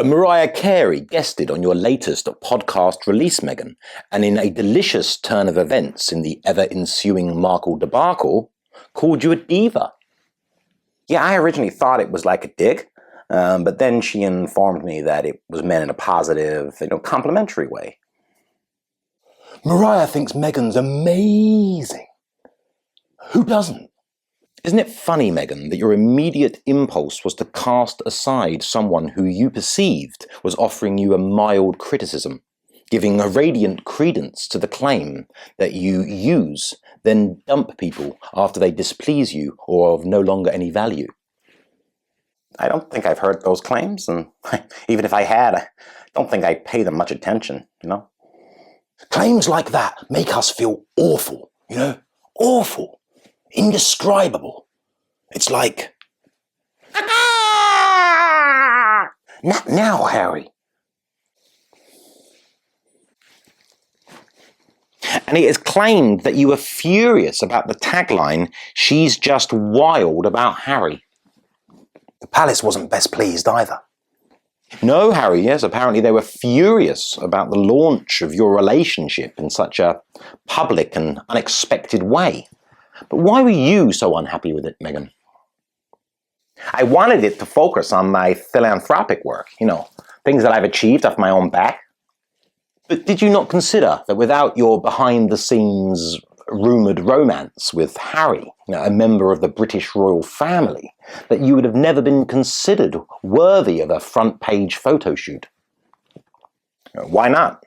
Mariah Carey guested on your latest podcast release, Meghan, and in a delicious turn of events in the ever-ensuing Markle debacle, called you a diva. Yeah, I originally thought it was like a dig, but then she informed me that it was meant in a positive, complimentary way. Mariah thinks Meghan's amazing. Who doesn't? Isn't it funny, Meghan, that your immediate impulse was to cast aside someone who you perceived was offering you a mild criticism, giving a radiant credence to the claim that you use, then dump people after they displease you or are of no longer any value? I don't think I've heard those claims, and even if I had, I don't think I pay them much attention, Claims like that make us feel awful, awful, indescribable. It's like, Not now, Harry. and it is claimed that you were furious about the tagline, "She's just wild about Harry." The palace wasn't best pleased either. No, Harry, yes, apparently they were furious about the launch of your relationship in such a public and unexpected way. But why were you so unhappy with it, Meghan? I wanted it to focus on my philanthropic work, things that I've achieved off my own back. But did you not consider that without your behind-the-scenes rumoured romance with Harry, a member of the British royal family, that you would have never been considered worthy of a front-page photo shoot? Why not?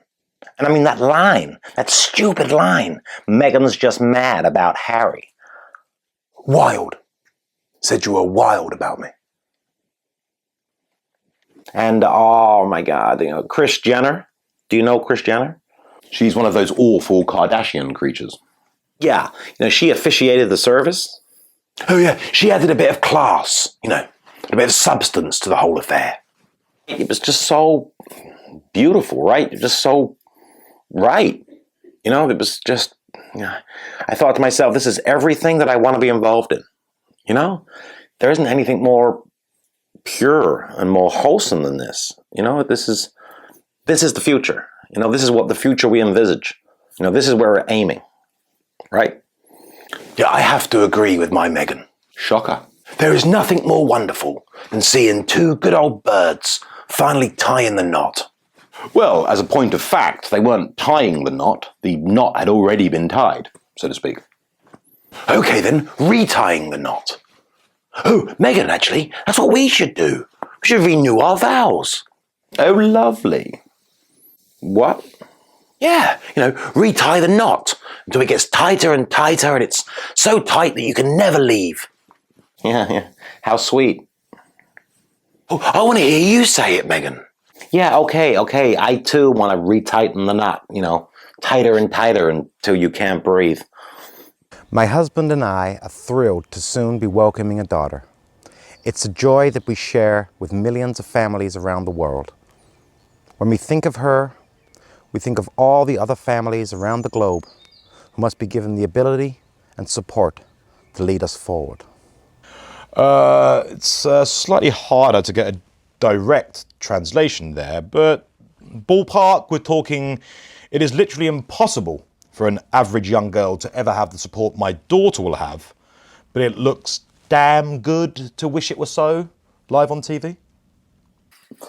And I mean that line, that stupid line, Meghan's just mad about Harry. Wild. Said you were wild about me. And oh my God, Kris Jenner. Do you know Kris Jenner? She's one of those awful Kardashian creatures. Yeah, she officiated the service. Oh yeah, she added a bit of class, a bit of substance to the whole affair. It was just so beautiful, right? It was just so right. It was just, I thought to myself, this is everything that I want to be involved in. There isn't anything more pure and more wholesome than this. This is the future. This is what the future we envisage. This is where we're aiming. Right? Yeah, I have to agree with my Meghan. Shocker. There is nothing more wonderful than seeing two good old birds finally tying the knot. Well, as a point of fact, they weren't tying the knot. The knot had already been tied, so to speak. Okay then, retying the knot. Oh, Meghan, actually, that's what we should do. We should renew our vows. Oh, lovely. What? Yeah, retie the knot until it gets tighter and tighter and it's so tight that you can never leave. Yeah. How sweet. Oh, I want to hear you say it, Meghan. Yeah, okay. I too want to retighten the knot, tighter and tighter until you can't breathe. My husband and I are thrilled to soon be welcoming a daughter. It's a joy that we share with millions of families around the world. When we think of her, we think of all the other families around the globe who must be given the ability and support to lead us forward. It's slightly harder to get a direct translation there, but ballpark, we're talking, it is literally impossible for an average young girl to ever have the support my daughter will have, but it looks damn good to wish it were so, live on TV.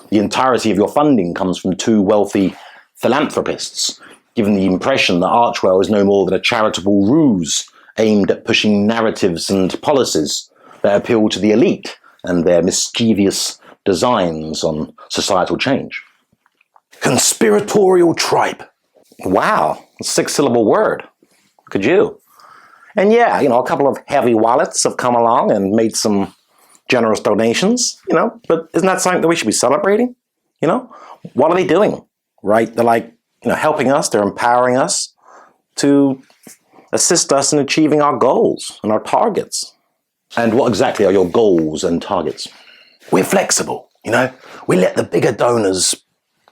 The entirety of your funding comes from two wealthy philanthropists, giving the impression that Archwell is no more than a charitable ruse aimed at pushing narratives and policies that appeal to the elite and their mischievous designs on societal change. Conspiratorial tripe. Wow, a 6-syllable word. Could you? And yeah, a couple of heavy wallets have come along and made some generous donations, but isn't that something that we should be celebrating? What are they doing? Right? They're helping us, they're empowering us to assist us in achieving our goals and our targets. And what exactly are your goals and targets? We're flexible, we let the bigger donors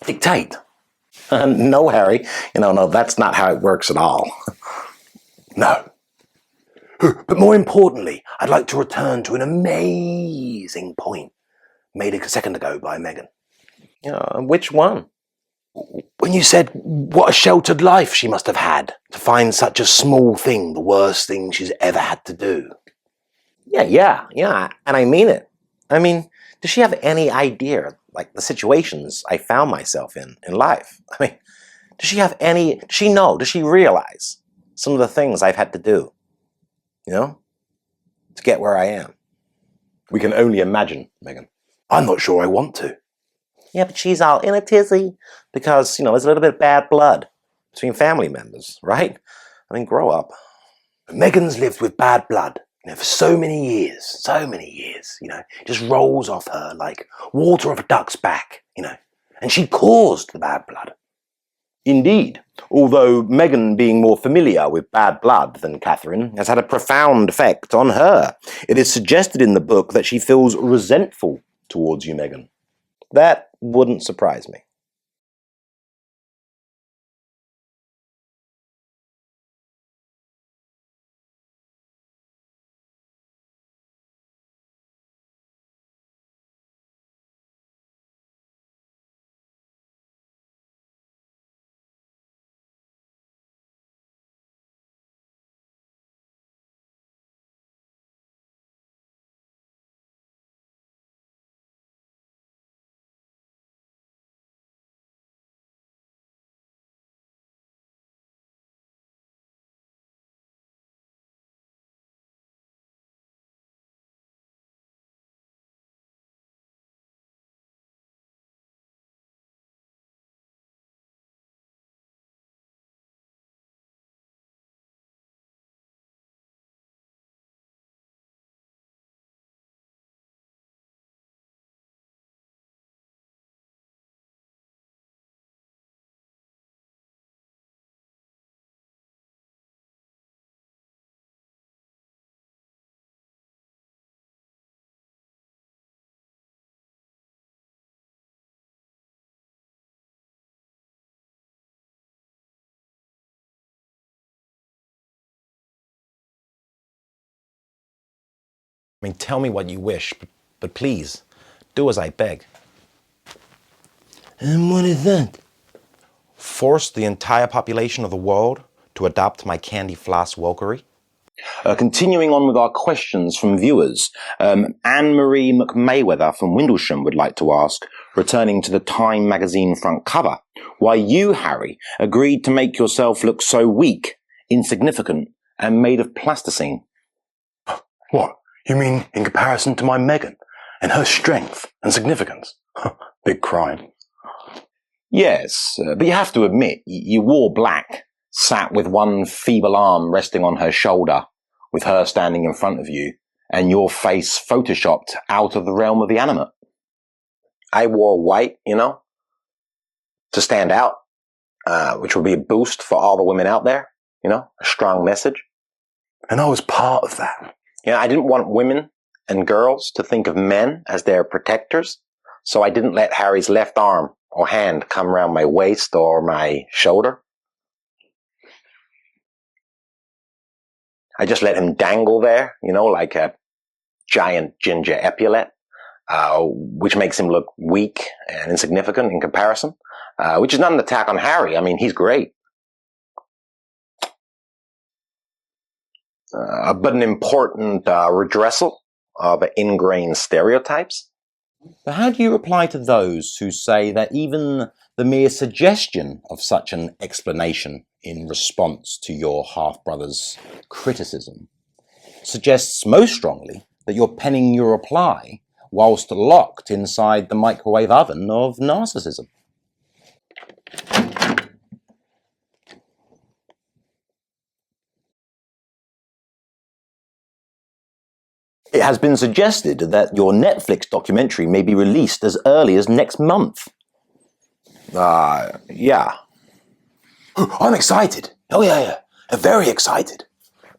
dictate. No, Harry, no, that's not how it works at all. No. But more importantly, I'd like to return to an amazing point made a second ago by Meghan. Which one? When you said what a sheltered life she must have had to find such a small thing the worst thing she's ever had to do. Yeah, and I mean it. I mean, does she have any idea, like, the situations I found myself in life? I mean, does she realize some of the things I've had to do, to get where I am? We can only imagine, Meghan. I'm not sure I want to. Yeah, but she's all in a tizzy because, there's a little bit of bad blood between family members, right? I mean, grow up. Meghan's lived with bad blood, for so many years, it just rolls off her like water off a duck's back, and she caused the bad blood. Indeed, although Meghan being more familiar with bad blood than Catherine has had a profound effect on her. It is suggested in the book that she feels resentful towards you, Meghan. That wouldn't surprise me. I mean, tell me what you wish, but please, do as I beg. And what is that? Force the entire population of the world to adopt my candy floss wokery. Continuing on with our questions from viewers, Anne-Marie McMayweather from Windlesham would like to ask, returning to the Time magazine front cover, why you, Harry, agreed to make yourself look so weak, insignificant, and made of plasticine. What? You mean in comparison to my Meghan and her strength and significance? Big crime. Yes, but you have to admit, you wore black, sat with one feeble arm resting on her shoulder, with her standing in front of you, and your face photoshopped out of the realm of the animate. I wore white, to stand out, which would be a boost for all the women out there, a strong message. And I was part of that. I didn't want women and girls to think of men as their protectors, so I didn't let Harry's left arm or hand come around my waist or my shoulder. I just let him dangle there, like a giant ginger epaulette, which makes him look weak and insignificant in comparison, which is not an attack on Harry. I mean, he's great. But an important redressal of ingrained stereotypes. But how do you reply to those who say that even the mere suggestion of such an explanation in response to your half-brother's criticism suggests most strongly that you're penning your reply whilst locked inside the microwave oven of narcissism? It has been suggested that your Netflix documentary may be released as early as next month. Yeah. I'm excited. Oh, yeah. Very excited.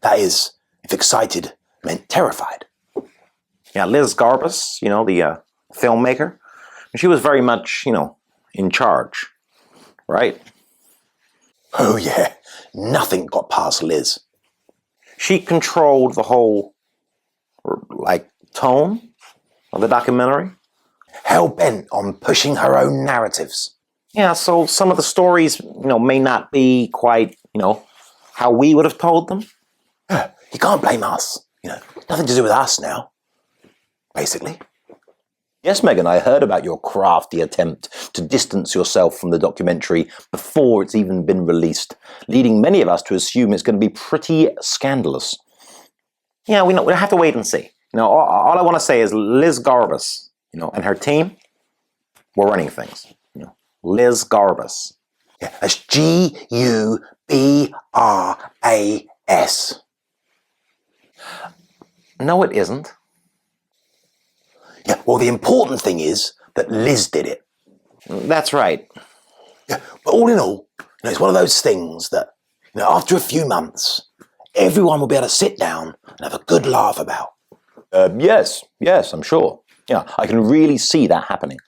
That is, if excited meant terrified. Yeah, Liz Garbus, the filmmaker, she was very much, in charge, right? Oh, yeah. Nothing got past Liz. She controlled the whole, tone of the documentary. hell-bent on pushing her own narratives. Yeah, so some of the stories, may not be quite, how we would have told them. You can't blame us. Nothing to do with us now, basically. Yes, Meghan, I heard about your crafty attempt to distance yourself from the documentary before it's even been released, leading many of us to assume it's going to be pretty scandalous. Yeah, we have to wait and see. All I want to say is Liz Garbus, and her team, we're running things. Liz Garbus. Yeah, that's Gubras. No, it isn't. Yeah, well, the important thing is that Liz did it. That's right. Yeah, but all in all, it's one of those things that, after a few months, everyone will be able to sit down and have a good laugh about. Yes, I'm sure. Yeah, I can really see that happening.